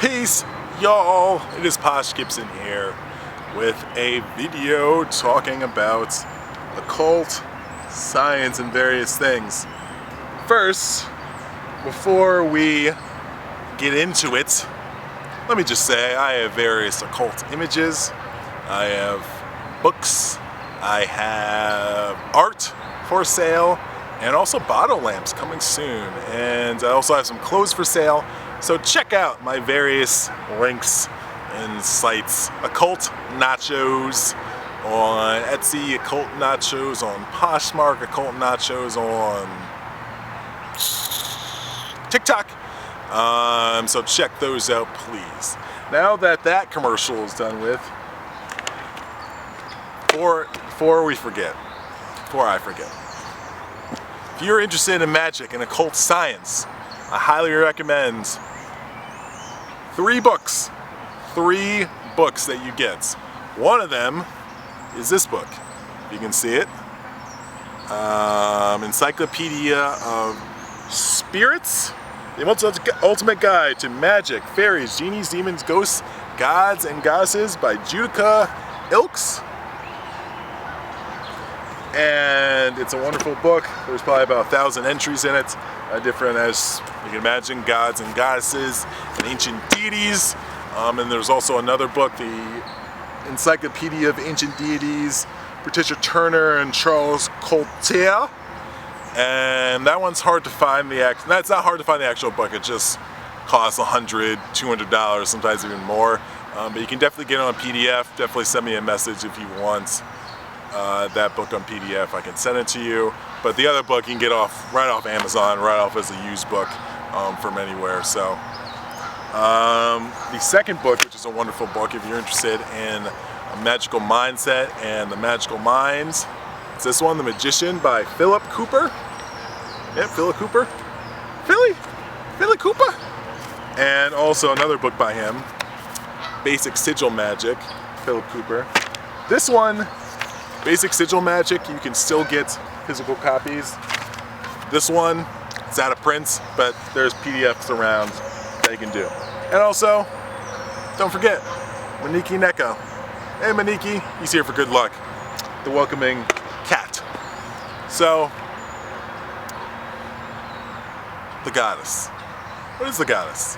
Peace, y'all. It is Posh Gibson here with a video talking about occult, science, and various things. First, before we get into it, let me just say I have various occult images. I have books. I have art for sale, and also bottle lamps coming soon. And I also have some clothes for sale. So check out my various links and sites. Occult Nachos on Etsy, Occult Nachos on Poshmark, Occult Nachos on TikTok. So check those out, please. Now that that commercial is done with, before I forget, if you're interested in magic and occult science, I highly recommend three books that you get. One of them is this book. You can see it. Encyclopedia of Spirits, the ultimate guide to magic, fairies, genies, demons, ghosts, gods, and goddesses by Judica Ilks. And it's a wonderful book. There's probably about 1,000 entries in it, different, as you can imagine, gods and goddesses and ancient deities. And there's also another book, the Encyclopedia of Ancient Deities, Patricia Turner and Charles Coltier. And that one's hard to find. That's not hard to find the actual book. It just costs $100, $200, sometimes even more. But you can definitely get it on PDF. Definitely send me a message if you want that book on PDF. I can send it to you. But the other book you can get right off Amazon, right off as a used book from anywhere. So the second book, which is a wonderful book if you're interested in a magical mindset and the magical minds, it's this one, The Magician by Philip Cooper. Yeah, Philip Cooper. Philip Cooper. And also another book by him, Basic Sigil Magic, Philip Cooper. This one, Basic Sigil Magic, you can still get physical copies. This one, it's out of print, but there's PDFs around that you can do. And also, don't forget, Maniki Neko. Hey Maniki, he's here for good luck. The welcoming cat. So, the goddess. What is the goddess?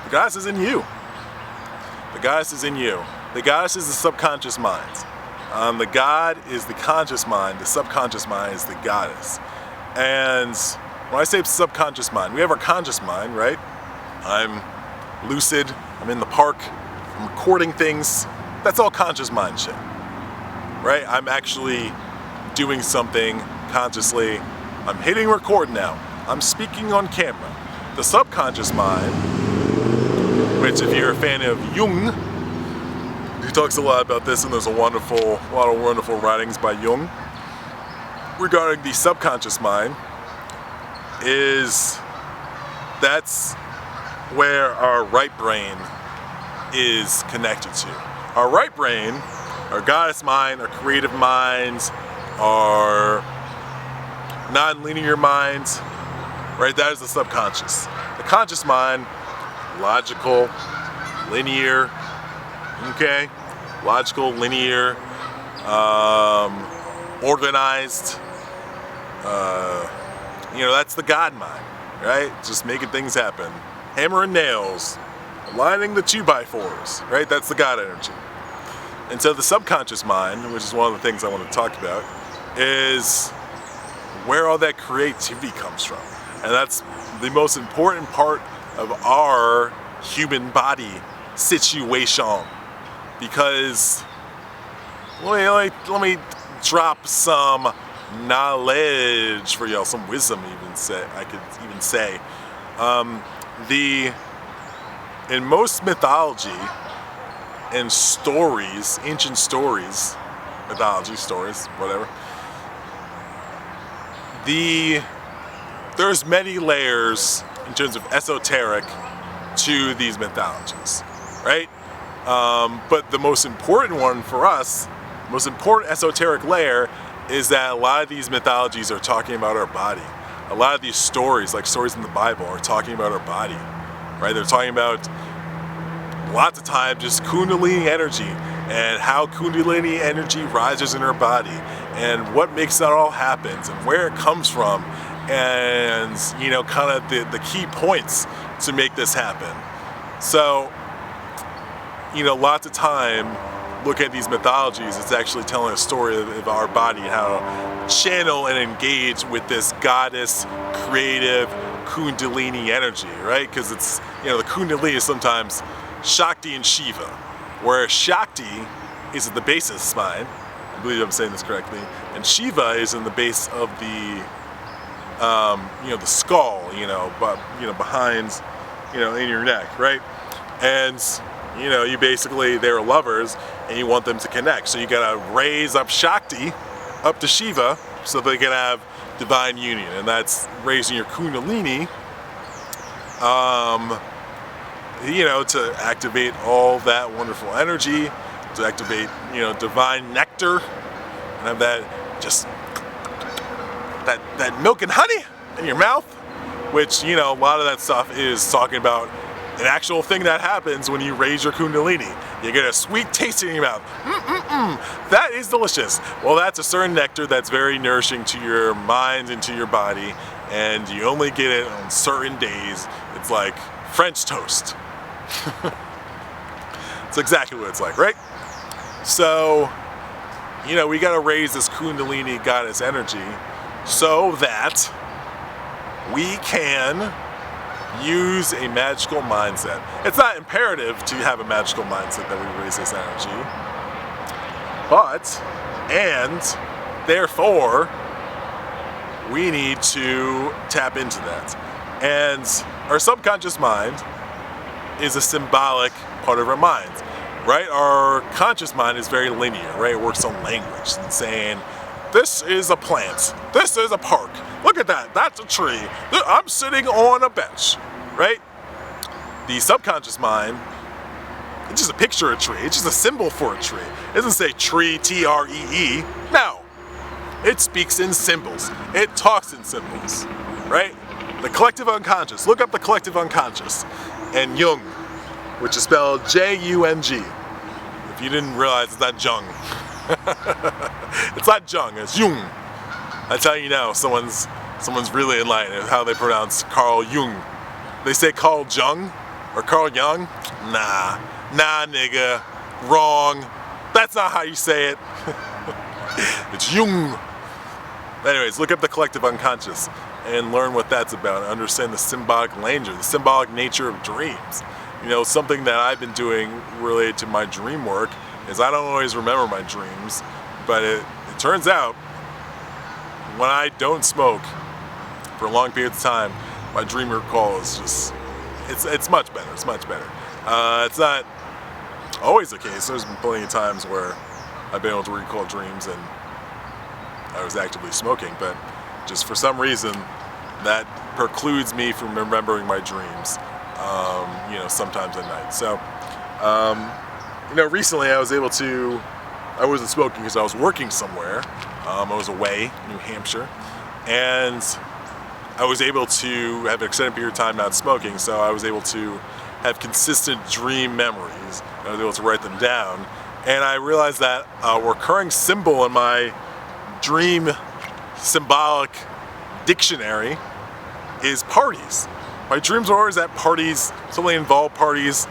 The goddess is in you. The goddess is in you. The goddess is the subconscious mind. The God is the conscious mind. The subconscious mind is the goddess. And when I say subconscious mind, we have our conscious mind, right? I'm lucid. I'm in the park. I'm recording things. That's all conscious mind shit, right? I'm actually doing something consciously. I'm hitting record now. I'm speaking on camera. The subconscious mind, which if you're a fan of Jung, he talks a lot about this, and there's a lot of wonderful writings by Jung regarding the subconscious mind. That's where our right brain is connected to. Our right brain, our goddess mind, our creative minds, our non-linear minds, right? That is the subconscious. The conscious mind, logical, linear, okay? Logical, linear, organized, that's the God mind, right? Just making things happen. Hammer and nails, aligning the 2x4s, right? That's the God energy. And so the subconscious mind, which is one of the things I want to talk about, is where all that creativity comes from. And that's the most important part of our human body situation. Because let me drop some knowledge for y'all, some wisdom I could even say. In most mythology and stories, ancient stories, mythology stories, whatever, there's many layers in terms of esoteric to these mythologies, right? But the most important one for us, most important esoteric layer, is that a lot of these mythologies are talking about our body. A lot of these stories, like stories in the Bible, are talking about our body, right? They're talking about lots of time just Kundalini energy and how Kundalini energy rises in our body and what makes that all happen and where it comes from, and kind of the key points to make this happen. So lots of time look at these mythologies, it's actually telling a story of our body and how to channel and engage with this goddess creative Kundalini energy, right? Because it's the Kundalini is sometimes Shakti and Shiva, where Shakti is at the base of the spine, I believe I'm saying this correctly, and Shiva is in the base of the the skull, but behind, in your neck, right? And you basically, they're lovers and you want them to connect. So you gotta raise up Shakti up to Shiva so they can have divine union. And that's raising your Kundalini, to activate all that wonderful energy, to activate, divine nectar, and have that that milk and honey in your mouth, which, a lot of that stuff is talking about an actual thing that happens when you raise your Kundalini. You get a sweet taste in your mouth. That is delicious. Well, that's a certain nectar that's very nourishing to your mind and to your body, and you only get it on certain days. It's like French toast. It's exactly what it's like, right? So, we gotta raise this Kundalini goddess energy so that we can use a magical mindset. It's not imperative to have a magical mindset that we raise this energy, and therefore we need to tap into that. And our subconscious mind is a symbolic part of our mind, right? Our conscious mind is very linear, right? It works on language and saying, this is a plant, this is a park, look at that, that's a tree, I'm sitting on a bench, right? The subconscious mind, it's just a picture of a tree, it's just a symbol for a tree. It doesn't say tree, T-R-E-E, no. It speaks in symbols, it talks in symbols, right? The collective unconscious, look up the collective unconscious, and Jung, which is spelled J-U-N-G. If you didn't realize, it's not Jung. It's not Jung, it's Jung. That's how you know someone's really enlightened, how they pronounce Carl Jung. They say Carl Jung or Carl Jung? Nah, nigga, wrong. That's not how you say it. It's Jung. Anyways, look up the collective unconscious and learn what that's about and understand the symbolic nature of dreams. Something that I've been doing related to my dream work is I don't always remember my dreams, but it turns out when I don't smoke for long periods of time, my dream recall is just, it's much better, it's much better. It's not always the case. There's been plenty of times where I've been able to recall dreams and I was actively smoking, but just for some reason that precludes me from remembering my dreams, sometimes at night. So, recently I wasn't smoking because I was working somewhere. I was away, New Hampshire, and I was able to have an extended period of time not smoking, so I was able to have consistent dream memories. I was able to write them down, and I realized that a recurring symbol in my dream symbolic dictionary is parties. My dreams are always at parties, something involved parties.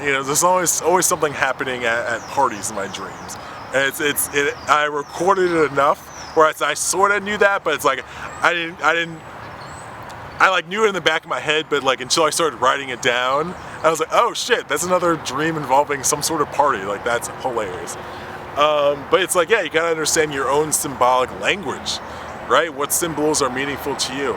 There's always something happening at parties in my dreams. And I recorded it enough where I sort of knew that, but it's like I knew it in the back of my head, but until I started writing it down, I was like, oh shit, that's another dream involving some sort of party. That's hilarious. But it's you gotta understand your own symbolic language, right? What symbols are meaningful to you?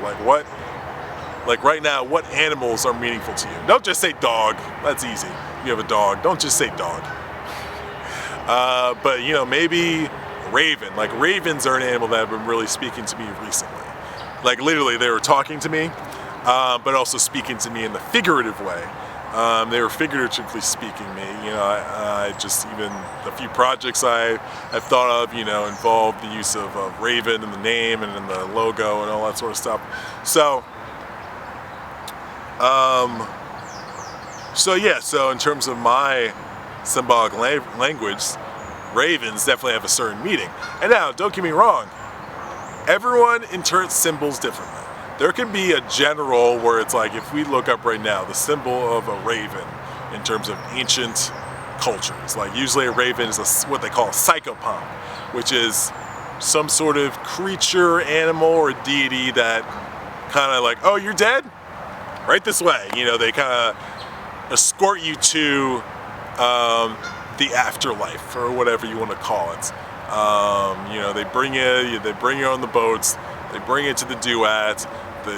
Right now, what animals are meaningful to you? Don't just say dog, that's easy. You have a dog, don't just say dog. But maybe raven. Ravens are an animal that have been really speaking to me recently. Literally, they were talking to me, but also speaking to me in the figurative way. They were figuratively speaking me. I just, even a few projects I've thought of, involved the use of Raven in the name and in the logo and all that sort of stuff. So, So yeah, so in terms of my symbolic language, ravens definitely have a certain meaning. And now, don't get me wrong, everyone interprets symbols differently. There can be a general where it's like, if we look up right now, the symbol of a raven in terms of ancient cultures, like usually a raven is what they call a psychopomp, which is some sort of creature, animal, or deity that kind of like, oh, you're dead? Right this way. You know, they kind of escort you to the afterlife, or whatever you want to call it. You know, they bring you on the boats, they bring you to the duat,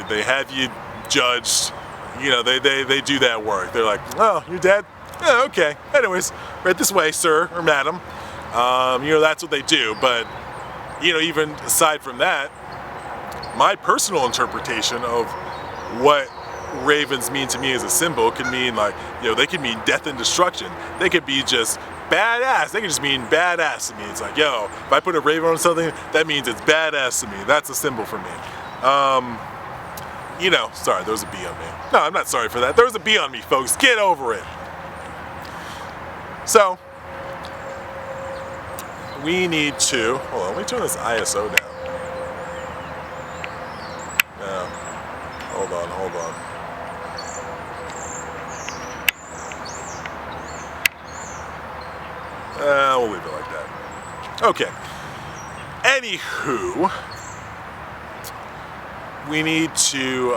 they have you judged. You know, they do that work. They're like, oh, you're dead? Oh, okay. Anyways, right this way, sir or madam. You know, that's what they do. But, you know, even aside from that, my personal interpretation of what ravens mean to me as a symbol can mean, like, you know, they can mean death and destruction. They could be just badass. They can just mean badass to me. It's like, yo, if I put a raven on something, that means it's badass to me. That's a symbol for me. You know, sorry, there was a bee on me. No, I'm not sorry for that. There was a bee on me, folks. Get over it. So, we need to, hold on, let me turn this ISO down. No, hold on. We'll leave it like that. Okay. Anywho, we need to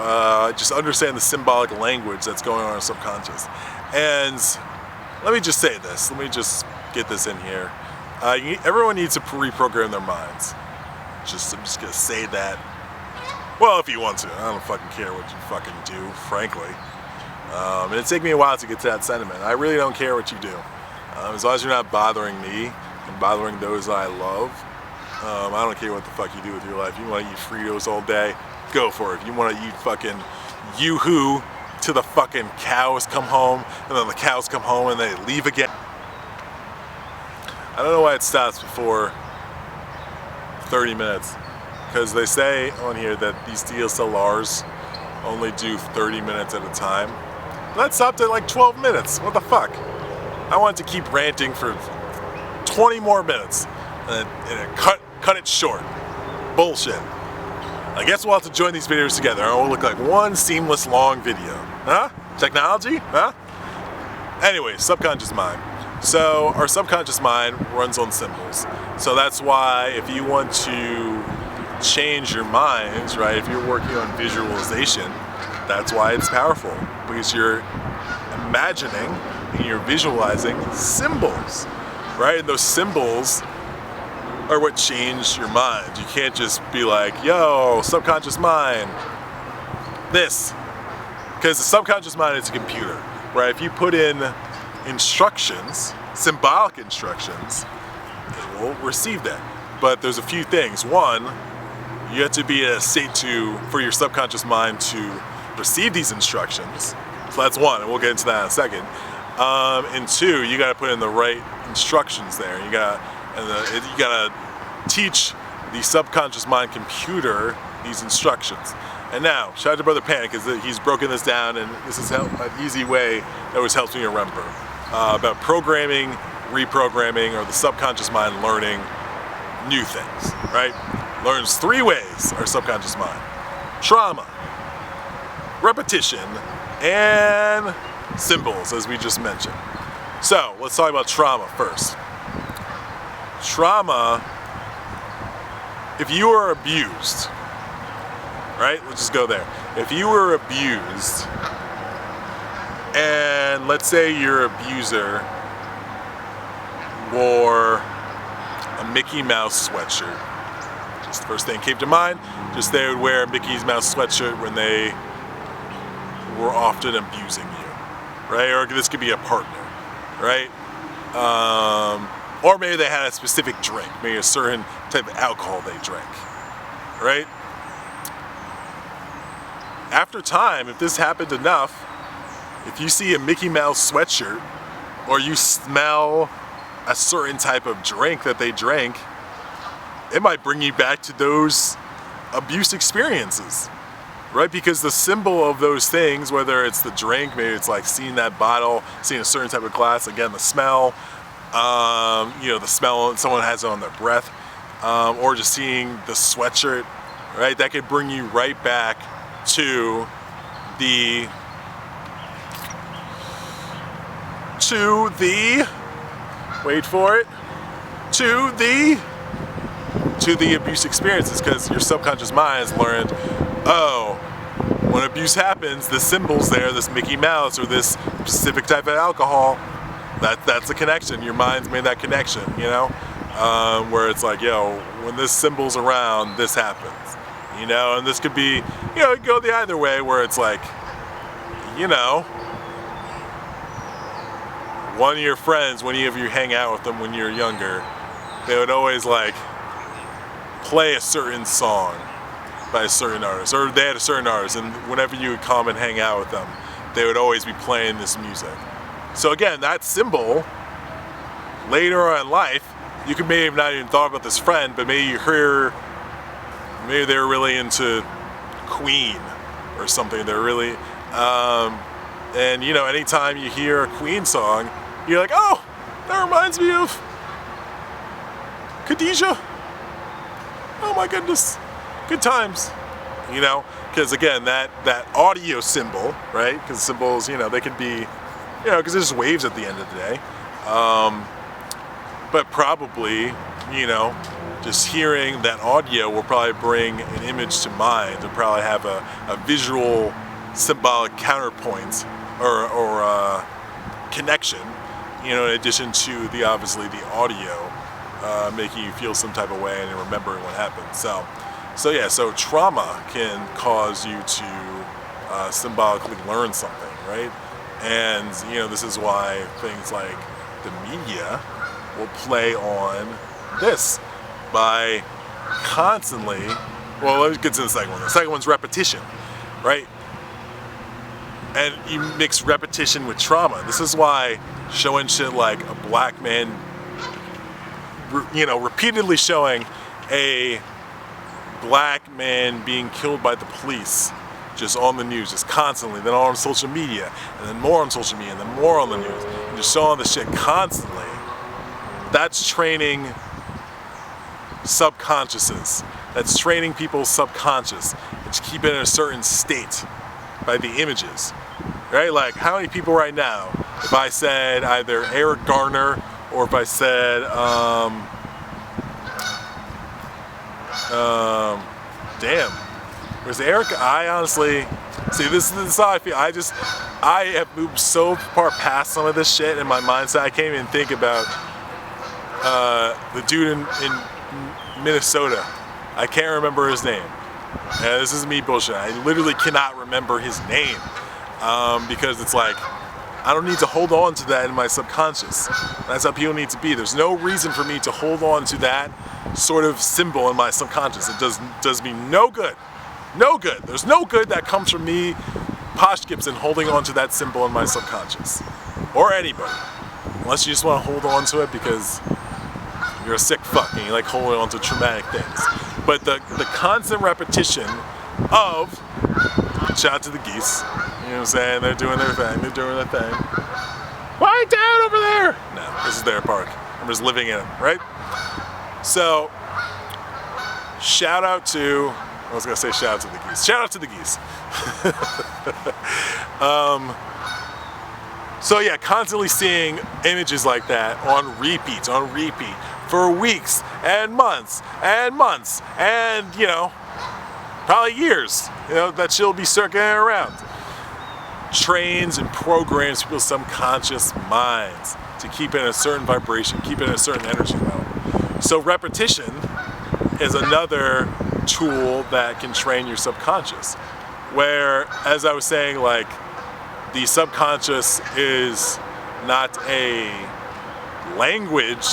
just understand the symbolic language that's going on in our subconscious. And let me just say this. Let me just get this in here. Everyone needs to reprogram their minds. I'm just going to say that. Well, if you want to. I don't fucking care what you fucking do, frankly. And it'd take me a while to get to that sentiment. I really don't care what you do. As long as you're not bothering me and bothering those I love, I don't care what the fuck you do with your life. You want to eat Fritos all day, go for it. If you want to eat fucking Yoo-hoo till the fucking cows come home, and then the cows come home and they leave again. I don't know why it stops before 30 minutes. Because they say on here that these DSLRs only do 30 minutes at a time. That stopped at like 12 minutes. What the fuck? I wanted to keep ranting for 20 more minutes and it cut it short. Bullshit. I guess we'll have to join these videos together. It will look like one seamless long video. Huh? Technology? Huh? Anyway, subconscious mind. So our subconscious mind runs on symbols. So that's why if you want to change your mind, right, if you're working on visualization, that's why it's powerful. Because you're imagining and you're visualizing symbols, right? And those symbols are what change your mind. You can't just be like, yo, subconscious mind, this. Because the subconscious mind is a computer, right? If you put in instructions, symbolic instructions, it will receive that. But there's a few things. One, you have to be in a state for your subconscious mind to receive these instructions. So that's one, and we'll get into that in a second. And two, you got to put in the right instructions there. You got to teach the subconscious mind computer these instructions. And now, shout out to Brother Panic, because he's broken this down, and this is an easy way that always helps me remember about programming, reprogramming, or the subconscious mind learning new things, right? Learns three ways, our subconscious mind: trauma, repetition, and symbols, as we just mentioned. So let's talk about trauma first. Trauma, if you were abused, right? Let's just go there. If you were abused, and let's say your abuser wore a Mickey Mouse sweatshirt. Just the first thing that came to mind, just they would wear a Mickey Mouse sweatshirt when they were often abusing you, right? Or this could be a partner, right? Or maybe they had a specific drink, maybe a certain type of alcohol they drank, right? After time, if this happened enough, if you see a Mickey Mouse sweatshirt, or you smell a certain type of drink that they drank, it might bring you back to those abuse experiences, right? Because the symbol of those things, whether it's the drink, maybe it's like seeing that bottle, seeing a certain type of glass, again, the smell, the smell someone has it on their breath, or just seeing the sweatshirt, right? That could bring you right back to the wait for it, to the abuse experiences, because your subconscious mind has learned, oh, when abuse happens, the symbol's there, this Mickey Mouse or this specific type of alcohol, that's the connection. Your mind's made that connection, where it's like, when this symbol's around, this happens, and this could be, it could go the either way, where it's like, one of your friends, when you hang out with them when you're younger, they would always like play a certain song by a certain artist, or they had a certain artist, and whenever you would come and hang out with them, they would always be playing this music. So again, that symbol, later on in life, you could maybe have not even thought about this friend, but maybe you hear, maybe they're really into Queen or something. They're really, and anytime you hear a Queen song, you're like, oh, that reminds me of Khadijah. Oh my goodness, good times, because again, that audio symbol, right? Because symbols, they could be, because there's waves at the end of the day, but probably, just hearing that audio will probably bring an image to mind, and probably have a visual, symbolic counterpoint or connection, in addition to obviously the audio making you feel some type of way and remembering what happened. So trauma can cause you to symbolically learn something, right? And this is why things like the media will play on this by constantly. Well, let's get to the second one. The second one's repetition, right? And you mix repetition with trauma. This is why showing shit like a black man, repeatedly showing a black man being killed by the police, just on the news, just constantly, then on social media, and then more on social media, and then more on the news, and just showing the shit constantly. That's training subconsciouses. That's training people's subconscious to keep it in a certain state by the images, right? Like, how many people right now, if I said either Eric Garner, or if I said, damn, where's Eric? I honestly, see, this is how I feel. I have moved so far past some of this shit in my mindset. I can't even think about the dude in Minnesota. I can't remember his name. This is me bullshit. I literally cannot remember his name because it's like, I don't need to hold on to that in my subconscious. That's how people need to be. There's no reason for me to hold on to that sort of symbol in my subconscious. It does me no good. No good. There's no good that comes from me, Posh Gibson, holding on to that symbol in my subconscious. Or anybody. Unless you just want to hold on to it because you're a sick fuck and you like holding on to traumatic things. But the constant repetition of, shout out to the geese, you know what I'm saying? They're doing their thing. They're doing their thing. Quiet down over there! No, this is their park. I'm just living in it, right? So, shout out to, I was going to say shout out to the geese. Shout out to the geese. So yeah, constantly seeing images like that on repeat, for weeks and months, and probably years. That shit'll be circling around. Trains and programs people's subconscious minds to keep it in a certain vibration, keep it in a certain energy level. So repetition is another tool that can train your subconscious. Where, as I was saying, like, the subconscious is not a language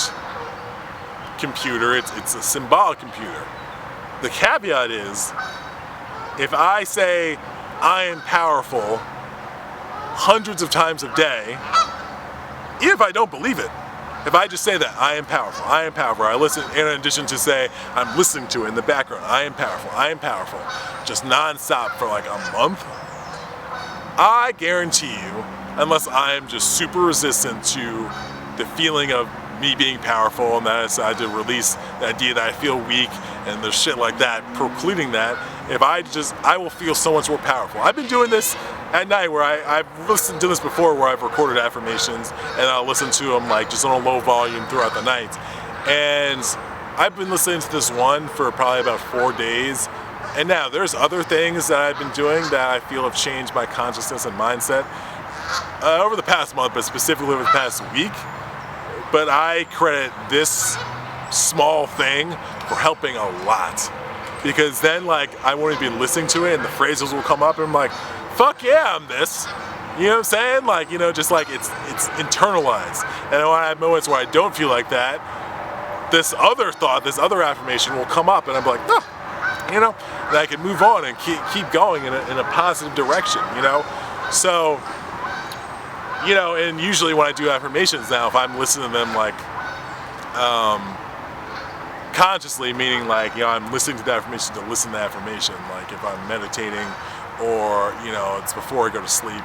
computer, it's a symbolic computer. The caveat is, if I say I am powerful hundreds of times a day, even if I don't believe it, if I just say that, I am powerful, I listen, in addition to say, I'm listening to it in the background, I am powerful, just non-stop for like a month, I guarantee you, unless I am just super resistant to the feeling of me being powerful and that I decide to release the idea that I feel weak and there's shit like that precluding that, I will feel so much more powerful. I've been doing this at night where I've listened to this before where I've recorded affirmations and I'll listen to them like just on a low volume throughout the night. And I've been listening to this one for probably about 4 days. And now there's other things that I've been doing that I feel have changed my consciousness and mindset over the past month, but specifically over the past week. But I credit this small thing for helping a lot. Because then like I won't even be listening to it and the phrases will come up and I'm like, fuck yeah, I'm this. You know what I'm saying? Like, you know, just like it's internalized. And when I have moments where I don't feel like that, this other thought, this other affirmation will come up and I'm like, oh, you know, and I can move on and keep going in a positive direction, you know? So, you know, and usually when I do affirmations now, if I'm listening to them like consciously, meaning like, you know, I'm listening to the affirmation to listen to the affirmation, like if I'm meditating or, you know, it's before I go to sleep.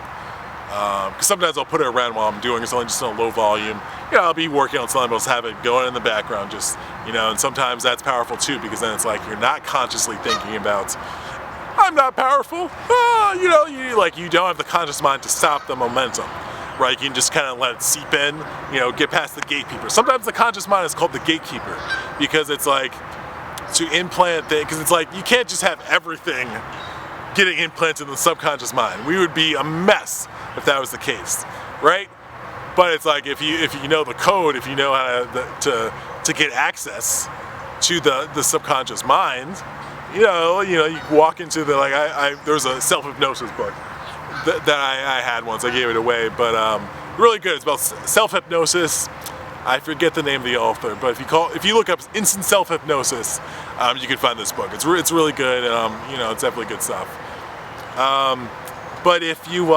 Because sometimes I'll put it around while I'm doing something just on a low volume. You know, I'll be working on something, I'll just have it going in the background, just, you know, and sometimes that's powerful too, because then it's like you're not consciously thinking about, I'm not powerful. You know, you don't have the conscious mind to stop the momentum, right? You can just kind of let it seep in, you know, get past the gatekeeper. Sometimes the conscious mind is called the gatekeeper because it's like to implant things, because it's like you can't just have everything getting implanted in the subconscious mind. We would be a mess if that was the case, right? But it's like if you know the code, if you know how to get access to the subconscious mind, you walk into the there was a self-hypnosis book that I had once. I gave it away, but really good. It's about self-hypnosis. I forget the name of the author, but if you look up instant self-hypnosis, you can find this book. It's really good. It's definitely good stuff. But if you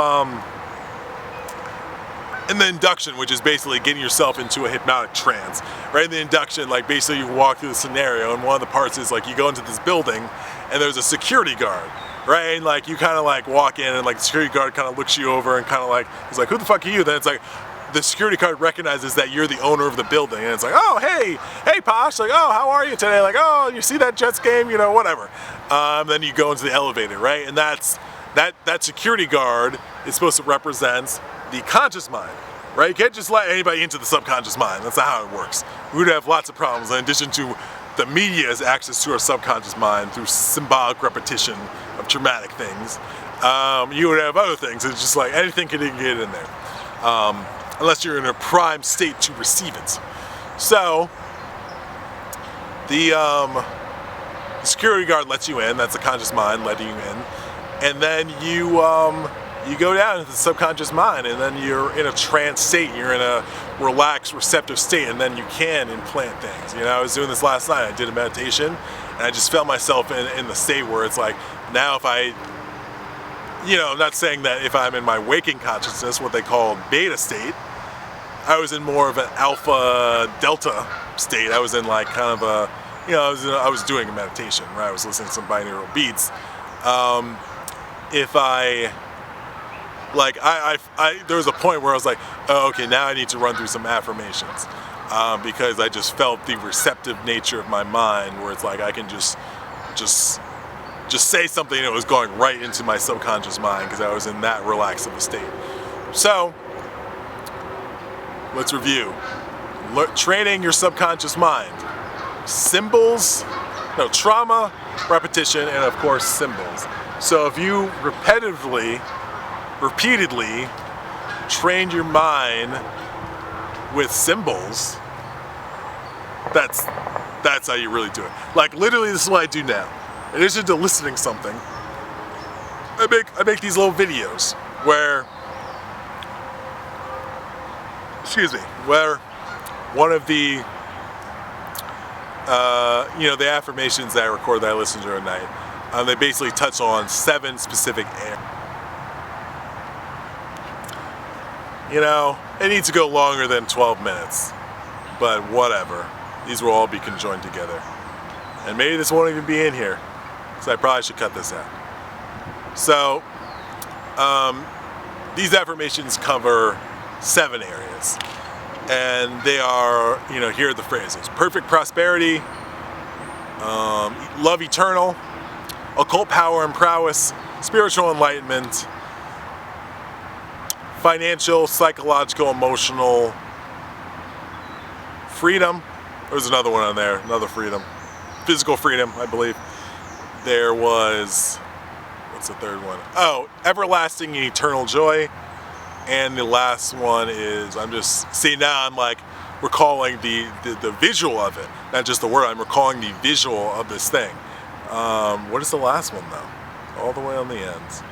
in the induction, which is basically getting yourself into a hypnotic trance, right? In the induction, like basically you walk through the scenario, and one of the parts is like you go into this building, and there's a security guard, right? And like you kind of like walk in, and like the security guard kind of looks you over, and kind of like he's like, "Who the fuck are you?" Then it's like the security guard recognizes that you're the owner of the building, and it's like, "Oh, hey, Posh," like, "Oh, how are you today?" Like, "Oh, you see that Jets game?" You know, whatever. Then you go into the elevator, right? And that security guard is supposed to represent the conscious mind, right? You can't just let anybody into the subconscious mind. That's not how it works. We would have lots of problems in addition to the media's access to our subconscious mind through symbolic repetition of traumatic things. You would have other things. It's just like anything can get in there, unless you're in a prime state to receive it. So the security guard lets you in. That's the conscious mind letting you in, and then you go down into the subconscious mind, and then you're in a trance state, you're in a relaxed, receptive state, and then you can implant things. You know, I was doing this last night, I did a meditation, and I just felt myself in the state where it's like, now if I, I'm not saying that if I'm in my waking consciousness, what they call beta state, I was in more of an alpha delta state. I was in like kind of a, I was doing a meditation, right? I was listening to some binaural beats. If I, there was a point where I was like, oh, okay, now I need to run through some affirmations, because I just felt the receptive nature of my mind, where it's like I can just say something and it was going right into my subconscious mind because I was in that relaxed of a state. So let's review. Training your subconscious mind. Trauma, repetition, and of course symbols. So if you repeatedly train your mind with symbols, that's how you really do it. Like literally, this is what I do now. In addition to listening to something, I make these little videos where one of the the affirmations that I record that I listen to at night, they basically touch on 7 specific areas. It needs to go longer than 12 minutes. but whatever. These will all be conjoined together. And maybe this won't even be in here, so I probably should cut this out. So, these affirmations cover 7 areas. And they are, here are the phrases. Perfect prosperity, love eternal, occult power and prowess, spiritual enlightenment, financial, psychological, emotional freedom. There's another one on there, another freedom. Physical freedom, I believe. There was, what's the third one? Oh, everlasting and eternal joy. And the last one is, now I'm like recalling the visual of it, not just the word, I'm recalling the visual of this thing. What is the last one though? All the way on the ends.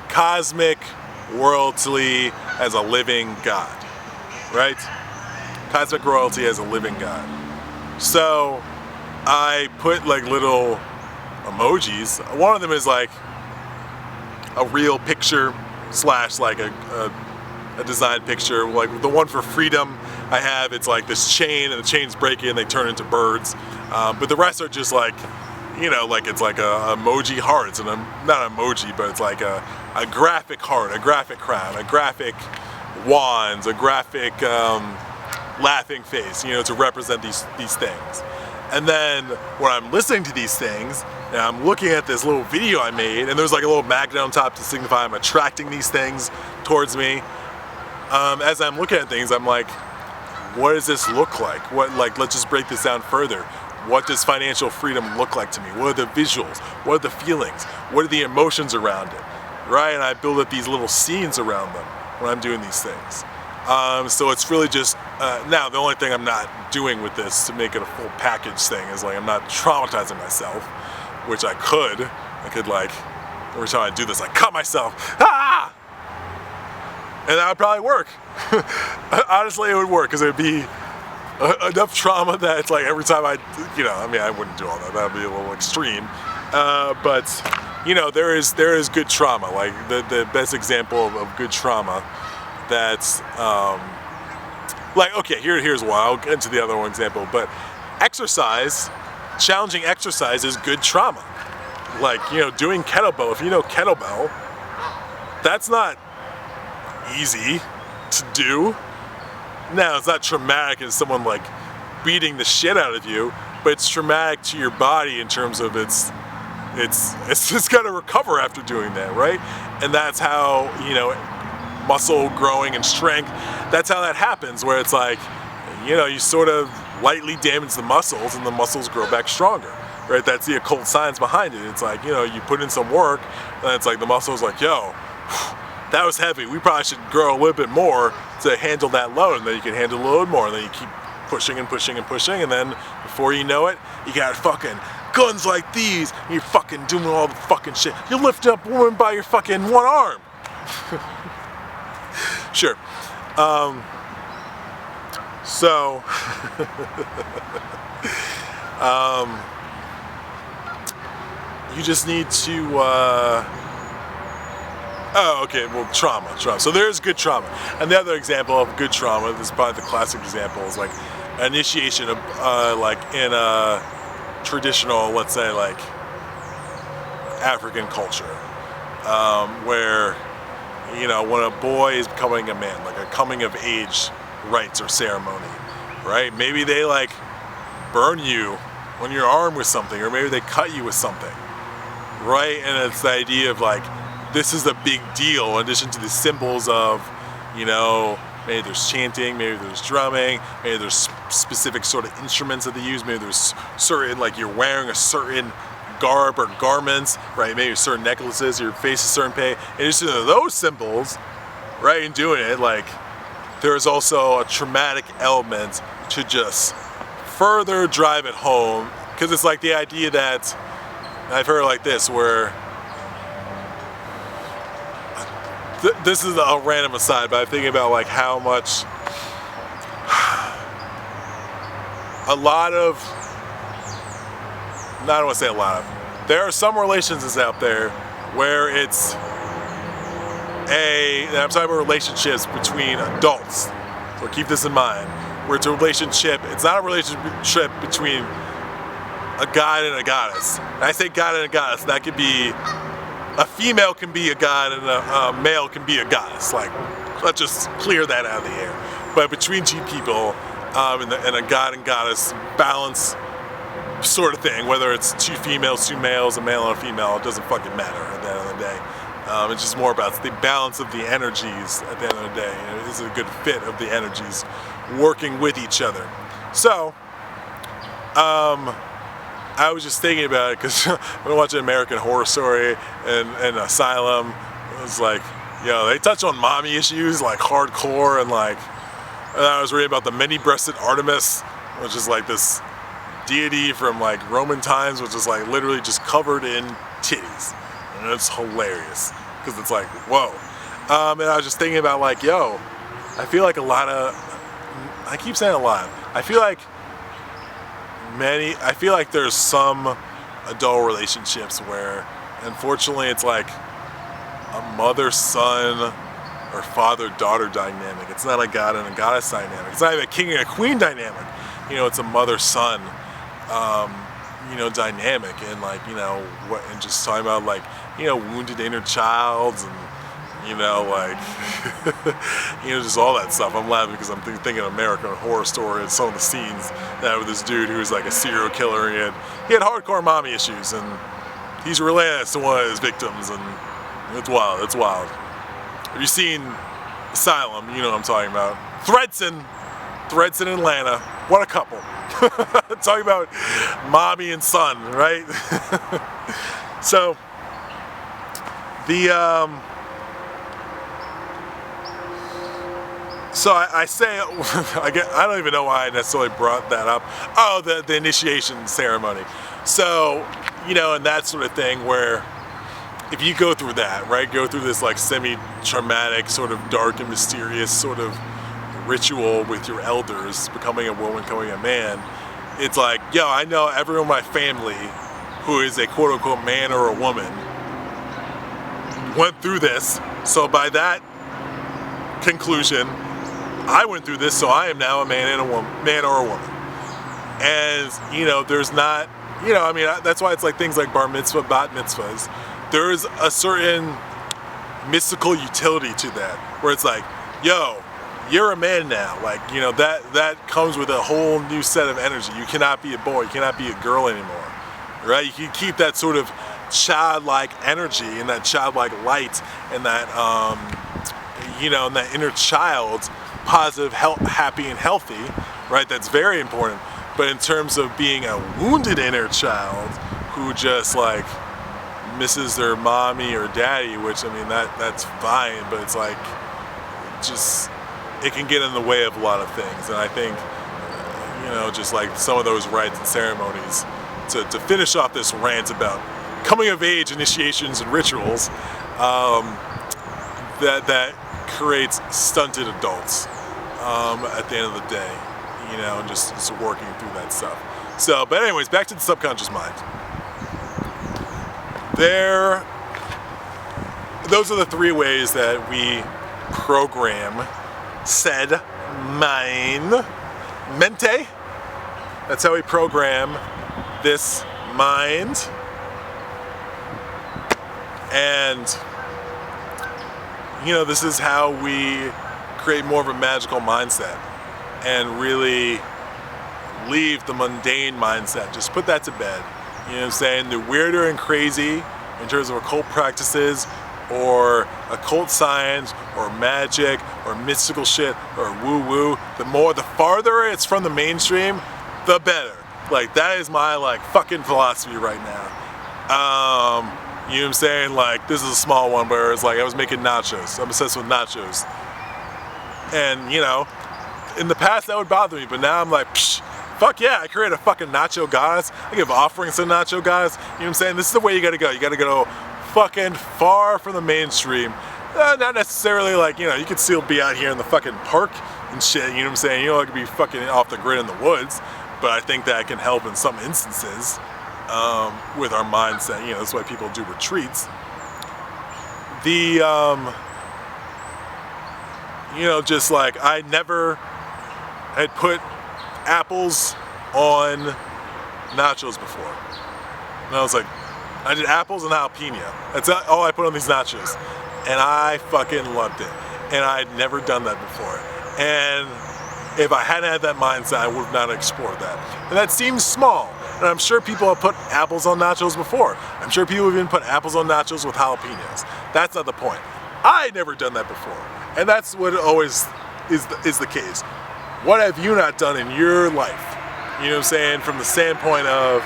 Cosmic, worldly as a living God, right? Cosmic royalty as a living God. So I put like little emojis. One of them is like a real picture slash like a designed picture. Like the one for freedom I have, it's like this chain and the chain's breaking and they turn into birds. But the rest are just like, like it's like a emoji hearts, and not emoji, but it's like a graphic heart, a graphic crown, a graphic wands, a graphic laughing face, to represent these things. And then when I'm listening to these things, and I'm looking at this little video I made, and there's like a little magnet on top to signify I'm attracting these things towards me. As I'm looking at things, I'm like, what does this look like? Let's just break this down further. What does financial freedom look like to me? What are the visuals? What are the feelings? What are the emotions around it? Right? And I build up these little scenes around them when I'm doing these things. So it's really just, now the only thing I'm not doing with this to make it a full package thing is like I'm not traumatizing myself, which I could. I could like, every time I do this, I cut myself. Ah! And that would probably work. Honestly, it would work because it would be enough trauma that it's like every time I wouldn't do all that. That would be a little extreme. But there is good trauma. Like the best example of good trauma that's here's one. I'll get into the other one example. But exercise, challenging exercise is good trauma. Like, doing kettlebell. If you know kettlebell, that's not easy to do. Now, it's not traumatic as someone like beating the shit out of you, but it's traumatic to your body in terms of it's just got to recover after doing that, right? And that's how, muscle growing and strength, that's how that happens, where it's like, you sort of lightly damage the muscles and the muscles grow back stronger, right? That's the occult science behind it. It's like, you put in some work and it's like the muscle's like, yo, that was heavy. We probably should grow a little bit more to handle that load, and then you can handle a load more, and then you keep pushing and pushing and pushing, and then before you know it, you got fucking guns like these, and you're fucking doing all the fucking shit. You're lifting up a woman by your fucking one arm. Sure. You just need to trauma. So there's good trauma. And the other example of good trauma, this is probably the classic example, is like initiation of like in a traditional, let's say like African culture, where when a boy is becoming a man, like a coming of age rites or ceremony, right? Maybe they like burn you on your arm with something, or maybe they cut you with something, right? And it's the idea of like, this is a big deal in addition to the symbols of, maybe there's chanting, maybe there's drumming, maybe there's specific sort of instruments that they use, maybe there's certain, like you're wearing a certain garb or garments, right? Maybe certain necklaces, your face is certain pay. In addition to those symbols, right, in doing it, like there's also a traumatic element to just further drive it home, because it's like the idea that, I've heard like this, where this is a random aside, but I'm thinking about like how much I don't want to say a lot of, there are some relationships out there where it's I'm talking about relationships between adults. So keep this in mind. Where it's a relationship, it's not a relationship between a god and a goddess. And I say god and a goddess, that could be, a female can be a god and a male can be a goddess. Like, let's just clear that out of the air. But between two people, and a god and goddess balance sort of thing, whether it's two females, two males, a male and a female, it doesn't fucking matter at the end of the day. It's just more about the balance of the energies at the end of the day. Is it a good fit of the energies working with each other? So, I was just thinking about it because I've been watching American Horror Story and Asylum. It was like, yo, they touch on mommy issues like hardcore, and like, and I was reading about the many-breasted Artemis, which is like this deity from like Roman times, which is like literally just covered in titties. And it's hilarious because it's like, whoa. And I was just thinking about like, yo, I feel like a lot of, I keep saying a lot, I feel like there's some adult relationships where unfortunately it's like a mother-son or father-daughter dynamic. It's not a god and a goddess dynamic. It's not even a king and a queen dynamic. You know, it's a mother-son you know, dynamic, and like, you know, what, and just talking about like, you know, wounded inner childs, and you know, like, you know, just all that stuff. I'm laughing because I'm thinking American Horror Story and some of the scenes that with this dude who was like a serial killer, and he had hardcore mommy issues, and he's relentless to one of his victims, and it's wild. It's wild. Have you seen Asylum? You know what I'm talking about. Threats in Atlanta. What a couple. Talking about mommy and son, right? So I say, I don't even know why I necessarily brought that up. Oh, the initiation ceremony. So, you know, and that sort of thing where if you go through that, right, go through this like semi-traumatic, sort of dark and mysterious sort of ritual with your elders, becoming a woman, becoming a man, it's like, yo, I know everyone in my family who is a quote-unquote man or a woman went through this, so by that conclusion, I went through this, so I am now a man and a woman, man or a woman. And, you know, there's not, you know, I mean, that's why it's like things like bar mitzvah, bat mitzvahs. There is a certain mystical utility to that, where it's like, yo, you're a man now. Like, you know, that comes with a whole new set of energy. You cannot be a boy, you cannot be a girl anymore, right? You can keep that sort of childlike energy and that childlike light and that, you know, and that inner child, positive, happy, and healthy, right? That's very important. But in terms of being a wounded inner child who just like misses their mommy or daddy, which, I mean, that's fine, but it's like, just, it can get in the way of a lot of things. And I think, you know, just like some of those rites and ceremonies, to finish off this rant about coming of age initiations and rituals, that creates stunted adults at the end of the day, you know, and just working through that stuff. So, but anyways, back to the subconscious mind. Those are the three ways that we program said mind. Mente. That's how we program this mind. And, you know, this is how we create more of a magical mindset and really leave the mundane mindset. Just put that to bed. You know what I'm saying? The weirder and crazy in terms of occult practices or occult science or magic or mystical shit or woo-woo, the farther it's from the mainstream, the better. Like, that is my like fucking philosophy right now. You know what I'm saying? Like, this is a small one, but it's like I was making nachos. I'm obsessed with nachos. And, you know, in the past that would bother me, but now I'm like, psh, fuck yeah, I create a fucking nacho goddess. I give offerings to nacho goddess. You know what I'm saying? This is the way you gotta go. You gotta go fucking far from the mainstream. Not necessarily like, you know, you could still be out here in the fucking park and shit, you know what I'm saying? You know, it could be fucking off the grid in the woods, but I think that can help in some instances with our mindset. You know, that's why people do retreats. you know, just like I never had put apples on nachos before. And I was like, I did apples and jalapeno. That's all I put on these nachos. And I fucking loved it. And I had never done that before. And if I hadn't had that mindset, I would not have explored that. And that seems small. And I'm sure people have put apples on nachos before. I'm sure people have even put apples on nachos with jalapenos. That's not the point. I had never done that before. And that's what always is the case. What have you not done in your life? You know what I'm saying? From the standpoint of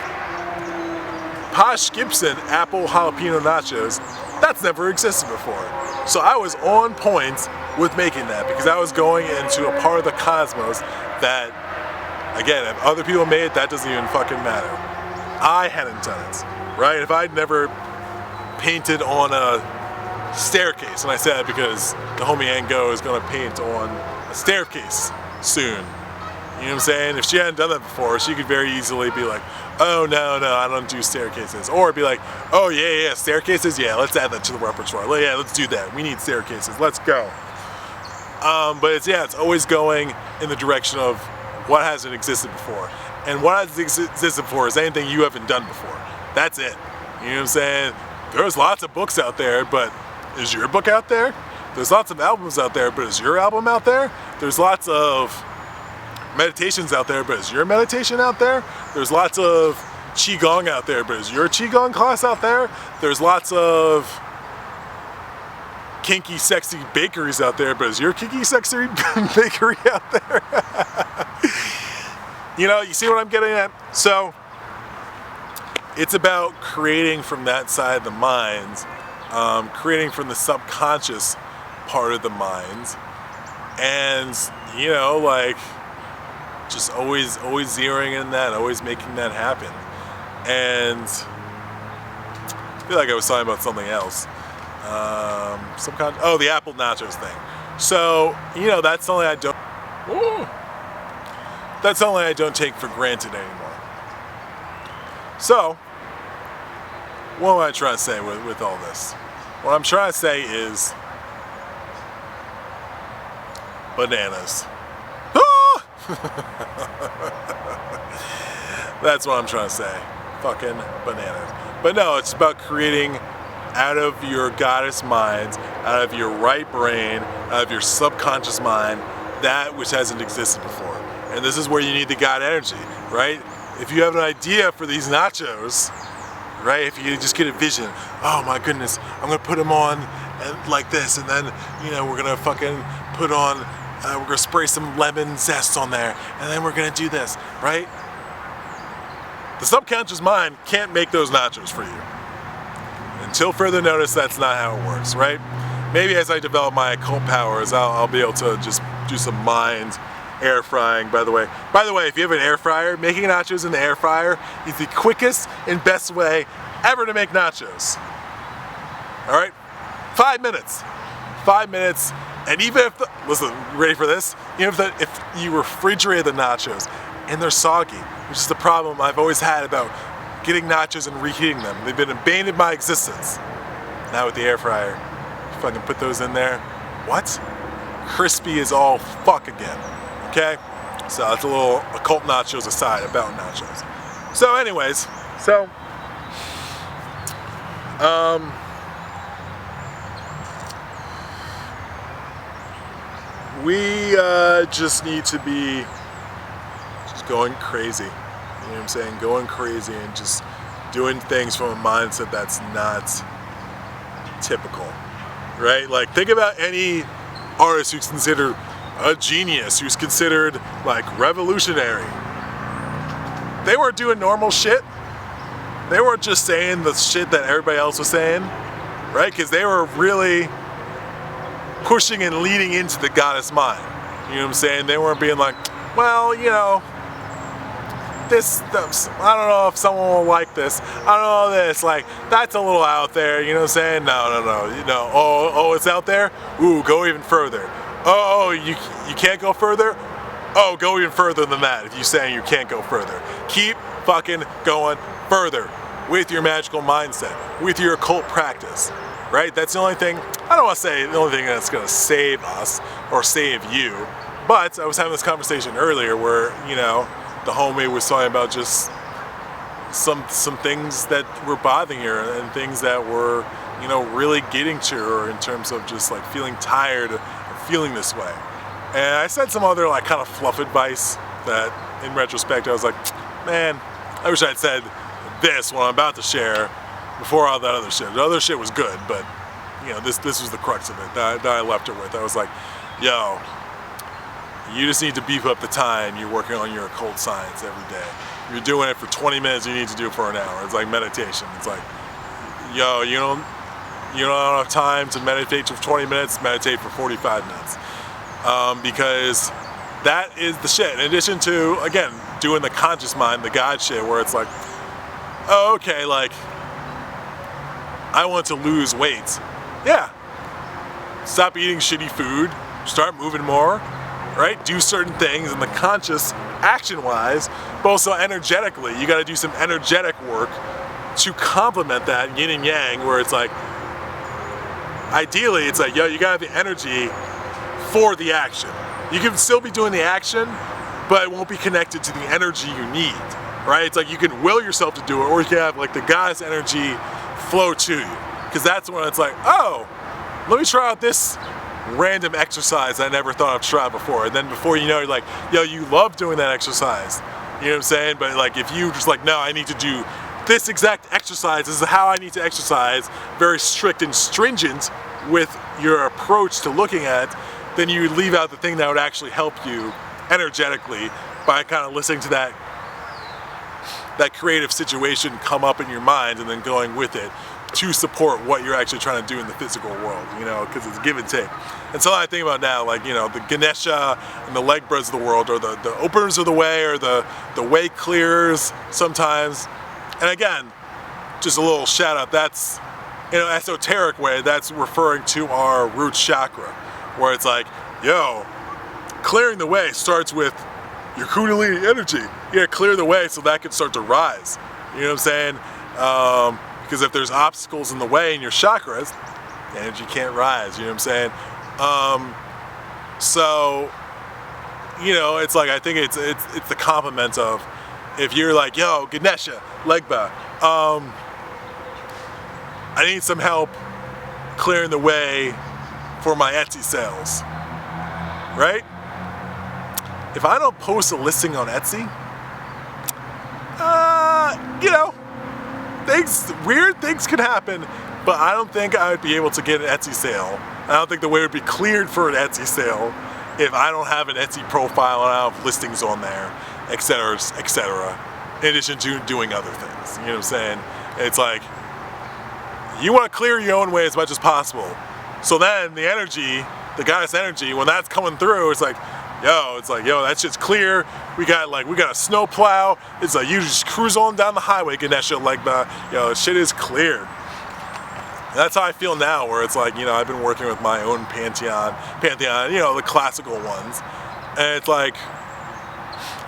Posh Gibson apple jalapeno nachos, that's never existed before. So I was on point with making that because I was going into a part of the cosmos that, again, if other people made it, that doesn't even fucking matter. I hadn't done it, right? If I'd never painted on a staircase, and I said that because the homie Ango is gonna paint on a staircase soon. You know what I'm saying? If she hadn't done that before, she could very easily be like, oh no, I don't do staircases. Or be like, oh yeah, staircases, yeah, let's add that to the repertoire. Yeah, let's do that. We need staircases, let's go. But it's always going in the direction of what hasn't existed before. And what hasn't existed before is anything you haven't done before. That's it. You know what I'm saying? There's lots of books out there, but is your book out there? There's lots of albums out there, but is your album out there? There's lots of meditations out there, but is your meditation out there? There's lots of Qigong out there, but is your Qigong class out there? There's lots of kinky, sexy bakeries out there, but is your kinky, sexy bakery out there? You know, you see what I'm getting at? So, it's about creating from that side of the mind, creating from the subconscious part of the mind, and, you know, like, just always zeroing in that, always making that happen. And I feel like I was talking about something else. The apple nachos thing. So, you know, that's something I don't take for granted anymore. So, what am I trying to say with all this? What I'm trying to say is bananas. That's what I'm trying to say. Fucking bananas. But no, it's about creating out of your goddess mind, out of your right brain, out of your subconscious mind, that which hasn't existed before. And this is where you need the God energy, right? If you have an idea for these nachos, right? If you just get a vision, oh my goodness, I'm gonna put them on and like this, and then, you know, we're gonna fucking put on, we're gonna spray some lemon zest on there, and then we're gonna do this, right? The subconscious mind can't make those nachos for you. Until further notice, that's not how it works, right? Maybe as I develop my occult powers, I'll be able to just do some mind air frying. By the way, if you have an air fryer, making nachos in the air fryer is the quickest and best way ever to make nachos. All right, 5 minutes. 5 minutes, and even if listen, you ready for this? Even if you refrigerate the nachos and they're soggy, which is the problem I've always had about getting nachos and reheating them. They've been abandoned by existence. Now with the air fryer, if I can put those in there, what? Crispy as all fuck again. Okay? So that's a little occult nachos aside about nachos. So anyways, we just need to be just going crazy. You know what I'm saying? Going crazy and just doing things from a mindset that's not typical, right? Like, think about any artist who's considered a genius, who's considered like revolutionary. They weren't doing normal shit. They weren't just saying the shit that everybody else was saying, right? Because they were really pushing and leading into the goddess mind. You know what I'm saying? They weren't being like, well, you know, this, I don't know if someone will like this. I don't know this, like, that's a little out there, you know what I'm saying? No, you know, oh, it's out there? Ooh, go even further. Oh, you can't go further? Oh, go even further than that if you're saying you can't go further. Keep fucking going further with your magical mindset, with your occult practice, right? That's the only thing, I don't want to say the only thing that's going to save us, or save you. But I was having this conversation earlier where, you know, the homie was talking about just some things that were bothering her and things that were, you know, really getting to her in terms of just like feeling tired of feeling this way. And I said some other like kind of fluff advice that in retrospect I was like, man, I wish I'd said this what I'm about to share before all that other shit. The other shit was good, but you know, this was the crux of it that I left her with. I was like, yo, you just need to beef up the time you're working on your occult science every day. You're doing it for 20 minutes, you need to do it for an hour. It's like meditation. It's like, yo, you don't have time to meditate for 20 minutes, meditate for 45 minutes. Because that is the shit. In addition to, again, doing the conscious mind, the God shit, where it's like, oh, okay, like, I want to lose weight. Yeah. Stop eating shitty food, start moving more, right? Do certain things in the conscious, action-wise, but also energetically. You gotta do some energetic work to complement that yin and yang, where it's like, ideally, it's like, yo, you gotta have the energy for the action. You can still be doing the action, but it won't be connected to the energy you need, right? It's like you can will yourself to do it, or you can have like the God's energy flow to you. Because that's when it's like, oh, let me try out this random exercise I never thought I'd try before. And then before you know, you're like, yo, you love doing that exercise. You know what I'm saying? But like, if you just like, no, I need to do this exact exercise, this is how I need to exercise, very strict and stringent with your approach to looking at, then you leave out the thing that would actually help you energetically by kind of listening to that creative situation come up in your mind and then going with it to support what you're actually trying to do in the physical world, you know, because it's give and take. And so I think about now, like, you know, the Ganesha and the Legbras of the world, or the openers of the way, or the way clearers sometimes. And again, just a little shout out, that's, in an esoteric way, that's referring to our root chakra, where it's like, yo, clearing the way starts with your Kundalini energy. You gotta clear the way so that can start to rise. You know what I'm saying? Because if there's obstacles in the way in your chakras, the energy can't rise. You know what I'm saying? So, you know, it's like, I think it's the complement of, if you're like, yo, Ganesha, Legba, I need some help clearing the way for my Etsy sales, right? If I don't post a listing on Etsy, you know, weird things could happen, but I don't think I would be able to get an Etsy sale. I don't think the way would be cleared for an Etsy sale if I don't have an Etsy profile and I don't have listings on there, etc., in addition to doing other things. You know what I'm saying? It's like, you want to clear your own way as much as possible. So then the energy, the goddess energy, when that's coming through, it's like, yo, that shit's clear. We got a snow plow. It's like, you just cruise on down the highway, Ganesha, like, yo, shit is cleared. And that's how I feel now, where it's like, you know, I've been working with my own pantheon, you know, the classical ones. And it's like,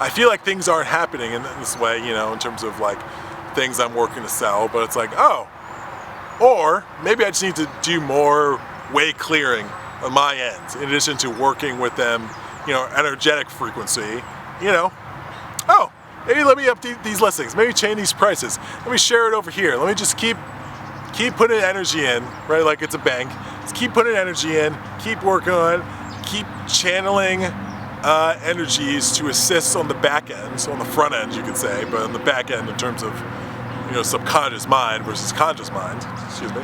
I feel like things aren't happening in this way, you know, in terms of like things I'm working to sell, but it's like, oh, or maybe I just need to do more way clearing on my end, in addition to working with them, you know, energetic frequency, you know, oh, maybe let me update these listings, maybe change these prices, let me share it over here, let me just keep putting energy in, right, like it's a bank, just keep putting energy in, keep working on, keep channeling energies to assist on the back end, so on the front end you could say, but on the back end in terms of, you know, subconscious mind versus conscious mind, excuse me.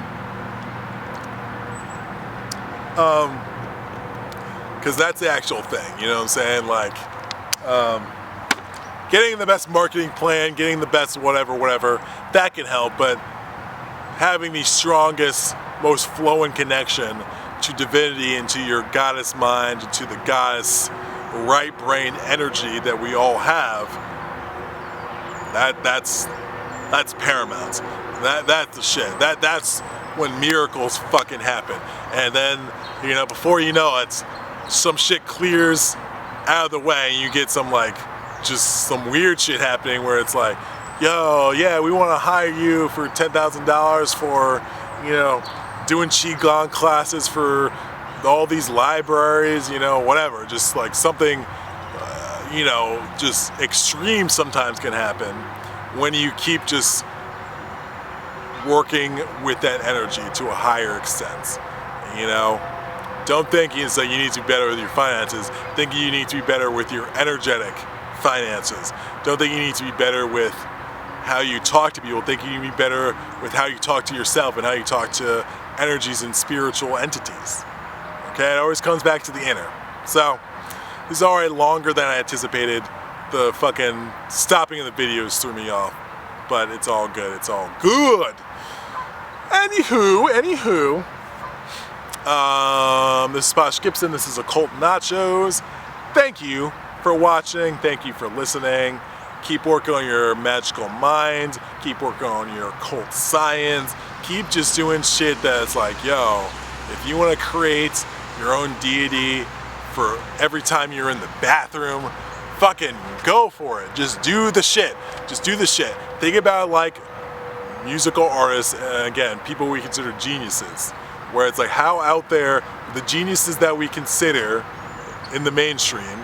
Because that's the actual thing, you know what I'm saying? Like, getting the best marketing plan, getting the best whatever, that can help, but having the strongest, most flowing connection to divinity and to your goddess mind and to the goddess right brain energy that we all have, that's paramount. That's the shit. That's when miracles fucking happen. And then, you know, before you know it, some shit clears out of the way and you get some like, just some weird shit happening where it's like, yo, yeah, we want to hire you for $10,000 for, you know, doing Qigong classes for all these libraries, you know, whatever, just like something, you know, just extreme sometimes can happen when you keep just working with that energy to a higher extent, you know. Don't think it's like you need to be better with your finances. Think you need to be better with your energetic finances. Don't think you need to be better with how you talk to people. Think you need to be better with how you talk to yourself and how you talk to energies and spiritual entities. Okay, it always comes back to the inner. So, this is already longer than I anticipated. The fucking stopping of the videos threw me off. But it's all good, it's all good. Anywho, this is Posh Gibson, this is Occult Nachos. Thank you for watching, thank you for listening. Keep working on your magical mind, keep working on your occult science, keep just doing shit that's like, yo, if you want to create your own deity for every time you're in the bathroom, fucking go for it. Just do the shit. Just do the shit. Think about like musical artists, and again, people we consider geniuses, where it's like how out there the geniuses that we consider in the mainstream.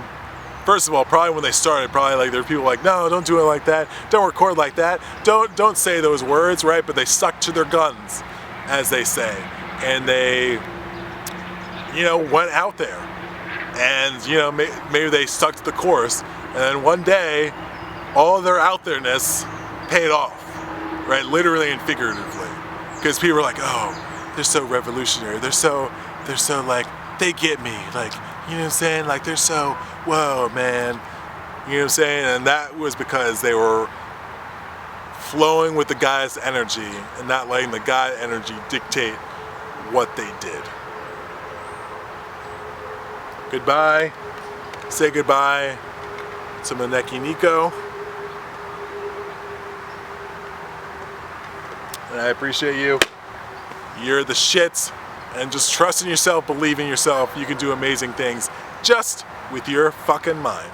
First of all, probably when they started, probably like there were people like, no, don't do it like that, don't record like that, don't say those words, right? But they stuck to their guns, as they say, and they, you know, went out there, and you know, maybe they stuck to the course, and then one day, all of their out there-ness paid off, right? Literally and figuratively, because people were like, oh, they're so revolutionary, they're so like, they get me, like, you know what I'm saying? Like, they're so, whoa, man. You know what I'm saying? And that was because they were flowing with the guy's energy and not letting the guy energy dictate what they did. Goodbye. Say goodbye to Maneki Nico. And I appreciate you. You're the shit. And just trust in yourself, believe in yourself. You can do amazing things just with your fucking mind.